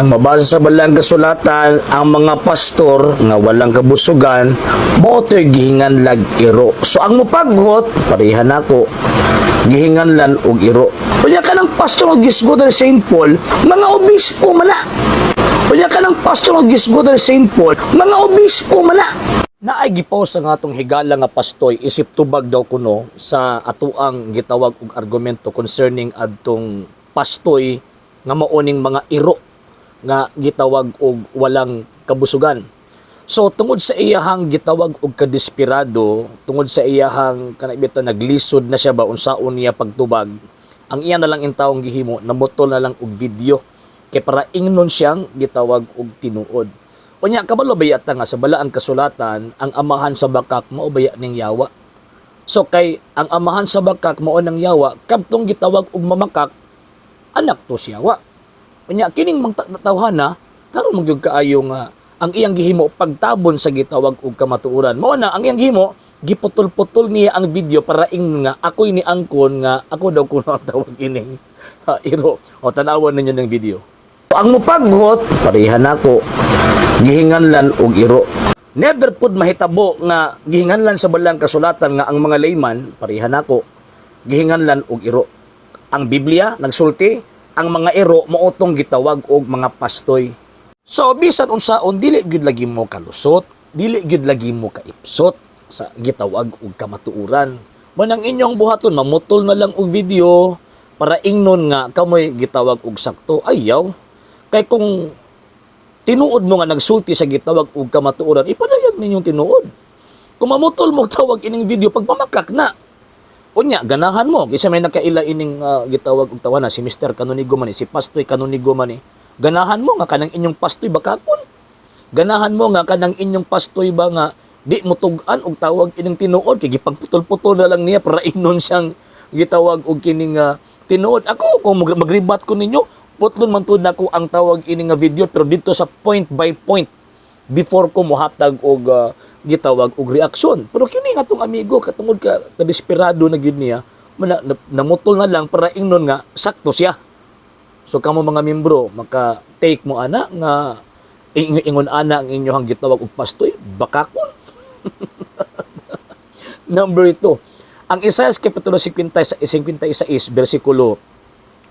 Ang mabasa sa balang kasulatan, ang mga pastor nga walang kabusugan mao to'y gihingan lag iro. So ang mupaghot pareha nako gihingan lan og iro. Unya ka ng pastor nga gisgotan sa St. Paul, mga obispo man na. Unya ka ng pastor nga gisgotan sa St. Paul, mga obispo man na. Naay gipost ang atong higala nga pastoy isip tubag daw kuno sa atuang gitawag og argumento concerning adtong pastoy nga maoning mga iro nga gitawag og walang kabusugan. So tungod sa iyahang gitawag og kadesperado, tungod sa iyahang kanabito naglisod na siya ba unsaon niya pagtubag, ang iya na lang intawong gihimo namutol na lang og video kay para ingnon siyang gitawag og tinuod. Unya kabalo bayata nga sa balaan kasulatan ang amahan sa bakak mao baya ning yawa. So kay ang amahan sa bakak mao nang yawa kadtong gitawag og mamakak anak to si yawa. Unya kining tawhana karon magyud kaayo nga ang iyang gihimo pagtabon sa gitawag og kamatuoran. Mao na ang iyang gihimo giputol-putol niya ang video para ingnon nga ako'y ni angkon nga ako daw kuno ang tawag ining iro. O tanawan ninyo ng video. Ang mupaghot pareha nako gihingan lan og iro. Never pud mahitabo nga gihingan lan sa balang kasulatan nga ang mga layman pareha nako gihingan lan og iro. Ang Biblia nagsulti ang mga iro maotong gitawag og mga pastoy. So bisan unsaon dili gyud lagi mo kalusot, dili gyud lagi mo kaipsot sa gitawag og kamatuoran. Manang inyong buhaton mamutol na lang og video para ingnon nga kamoy gitawag og sakto. Ayaw. Kay kung tinuod mo nga nagsulti sa gitawag og kamatuoran, ipanayag ninyong tinuod. Kung mamutol mo tawag ining video pagpamakak na. Unya ganahan mo kaysa may nakaila ining gitawag og tawana si Mr. Canonigo man si Pastoy Canonigo man ganahan mo nga kanang inyong pastoy bakakon. Ganahan mo nga kanang inyong pastoy ba nga di mo tug-an og tawag ining tinuod kay gipagputol-putol na lang niya para ingnon siyang gitawag og kining tinuod. Ako kung magribat ko ninyo putlon man tud nako ang tawag ini nga video pero dito sa point by point before ko mohatag og gitawag og reaksyon. Pero kini nga tong amigo katungod ka desperado na gyud niya namutol na lang para ingnon nga sakto siya. So kamo mga membro maka take mo ana nga ingon ana ang inyohang gitawag og pastoy bakakon. Number 2. Ang Isaias kapitulo 56 bersikulo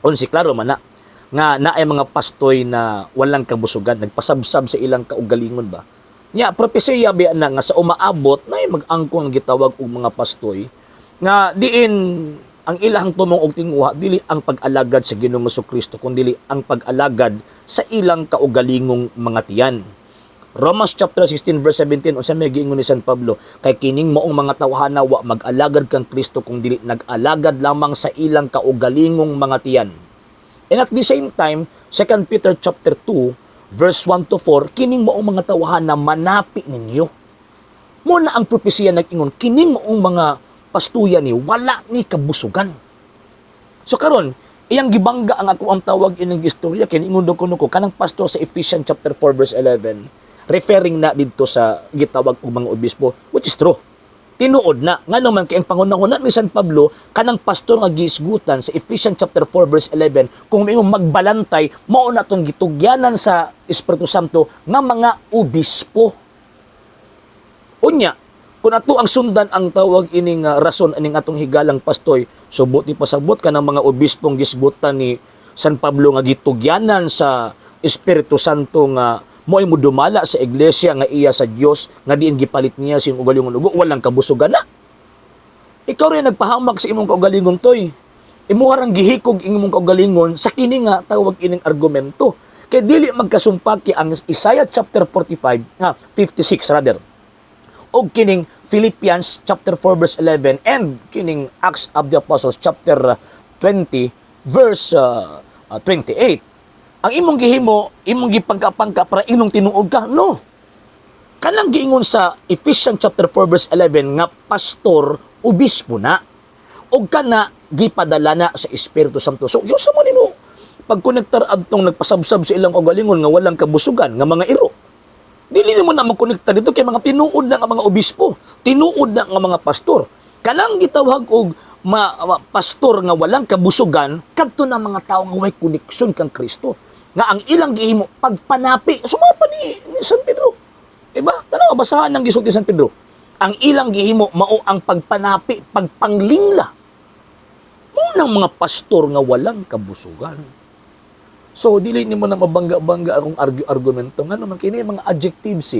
11 klaro man na nga naay mga pastoy na walang kabusugan nagpasabsab sa ilang kaugalingon ba nya propesiya biya na nga sa umaabot na mag-angkon ang gitawag og mga pastoy nga diin ang ilang tumong og tinguha dili ang pag-alagad sa Ginoong Jesucristo kundi ang pag-alagad sa ilang kaugalingong mga tiyan. Romans chapter 16 verse 17 unsa may giingon ni San Pablo kay kining maong mga tawhana wa mag-alagad kang Kristo kung dili nag-alagad lamang sa ilang kaugalingong mga tiyan. And at the same time, 2 Peter chapter 2, verse 1 to 4, kining moong mga tawahan na manapi ninyo. Muna ang propesya nag-ingon, kining moong mga pastuya ni, wala ni kabusugan. So karon, iyang gibangga ang ako ang tawag ining istorya, kiningon do kuno ko, kanang pastor sa Ephesians chapter 4, verse 11, referring na dito sa gitawag og mga obispo, which is true. Tinuod na nga naman kay ang pangunahuna ni San Pablo kanang pastor nga giisgutan sa Ephesians chapter 4 verse 11 kung may magbalantay mao na tong gitugyanan sa Espiritu Santo nga mga obispo. Unya kun ato ang sundan ang tawag ining rason aning atong higalang pastoy subot ni pasabot ka ng mga obispong gisgutan ni San Pablo nga gitugyanan sa Espiritu Santo nga mo'y mo dumala sa iglesia nga iya sa Dios nga diin gipalit niya sing ugalingon ugo walang kabusugan na. Ikaw rin nagpahamak sa imong kaugalingon toy. Imo harang gihikog imong kaugalingon sa kini nga tawag ining argumento. Kay dili magkasumpaki ang Isaiah chapter 56 rather. Og kining Philippians chapter 4 verse 11 and kining Acts of the Apostles chapter 20 verse 28. Ang imong gihimo, imong gipangka-pangka para inong tinuod ka? No. Kanang giingon sa Ephesians chapter 4 verse 11 nga pastor, obispo na. O kana gipadala na sa Espiritu Santo. So, yung sa mo nimo, pagkonektar adtong nagpasabsab sa ilang kaugalingon nga walang kabusugan, nga mga iro. Dili mo na magkonektar dito kay mga tinuod na nga mga obispo, tinuod na nga mga pastor. Kanang gitawag og pastor nga walang kabusugan kadto na mga tawo nga way koneksyon kang Kristo. nga ang ilang gihimo pagpanapi sumapa ni San Pedro. Diba? Tanaw basahan ng gisulti San Pedro. Ang ilang gihimo mao ang pagpanapi, pagpanglingla. Unang mga pastor nga walang kabusugan. So dili nimo na mabangga-bangga akong argumento nga naman kini mga adjectives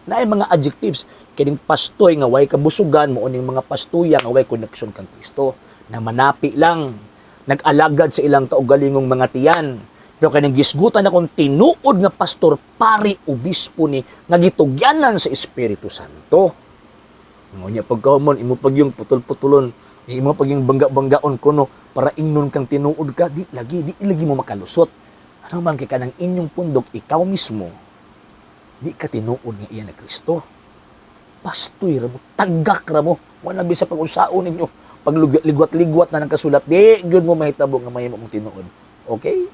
na mga adjectives kining pastoy nga way kabusugan mo uning mga pastuya nga way connection kang Kristo na manapi lang nag-alagad sa ilang kaugalingong mga tiyan. Pero kaning gisgutan akong tinuod nga pastor pari obispo ni nga gitugyanan sa Espiritu Santo. Ngonya pagkaumon imo pag yung putol-putulon, imo pag yung bangga-banggaon kuno para ingnon kang tinuod ka, di lagi mo makalusot. Ano man kay kanang inyong pundok ikaw mismo di ka tinuod nga iya na Kristo. Pastoy ra mo, tagak ra mo, wala bisa pag-usaon ninyo. Pag ligwat-ligwat na ng kasulat, di gyud mo mahitabo nga mahimo mong tinuod. Okay?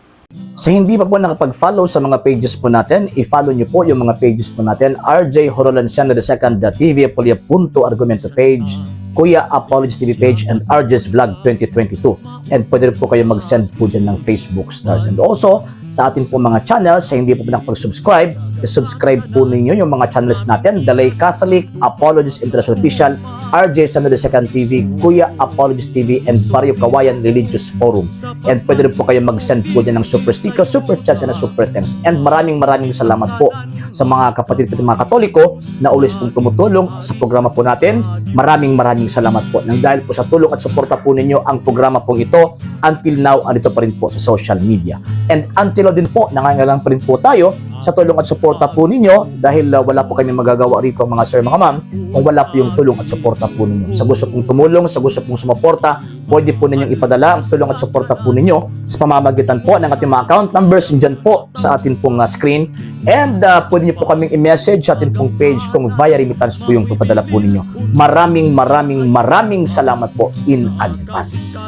Sa hindi pa po nakapag-follow sa mga pages po natin, i-follow nyo po yung mga pages po natin, RJ Horolanciano II, TV Apolia Punto Argumento page, Kuya Apologist TV page, and RJ's Vlog 2022. And pwede rin po kayo mag-send po dyan ng Facebook stars. And also, sa ating po mga channels, sa hindi po nakapag-subscribe, i-subscribe po ninyo yung mga channels natin, Dalay Catholic, Apologist International Official, RJ Sano II TV, Kuya Apologist TV, and Barrio Kawayan Religious Forum. And pwede rin po kayo mag-send po dyan ng super sticker, super chats, and super thanks. And maraming salamat po sa mga kapatid at mga Katoliko na always pong tumutulong sa programa po natin. Maraming salamat po. Nang dahil po sa tulong at suporta po ninyo, ang programa pong ito, until now, andito pa rin po sa social media. And until now din po, nangangailangan pa rin po tayo sa tulong at suporta po ninyo dahil wala po kami magagawa rito mga sir, mga ma'am, kung wala po yung tulong at suporta po ninyo. Sa gusto pong tumulong, sa gusto pong sumuporta, pwede po ninyong ipadala ang tulong at suporta po ninyo sa pamamagitan po ng ating mga account numbers dyan po sa ating pong screen. And pwede nyo po kaming i-message sa ating pong page kung via remittance po yung ipadala po ninyo. Maraming salamat po in advance.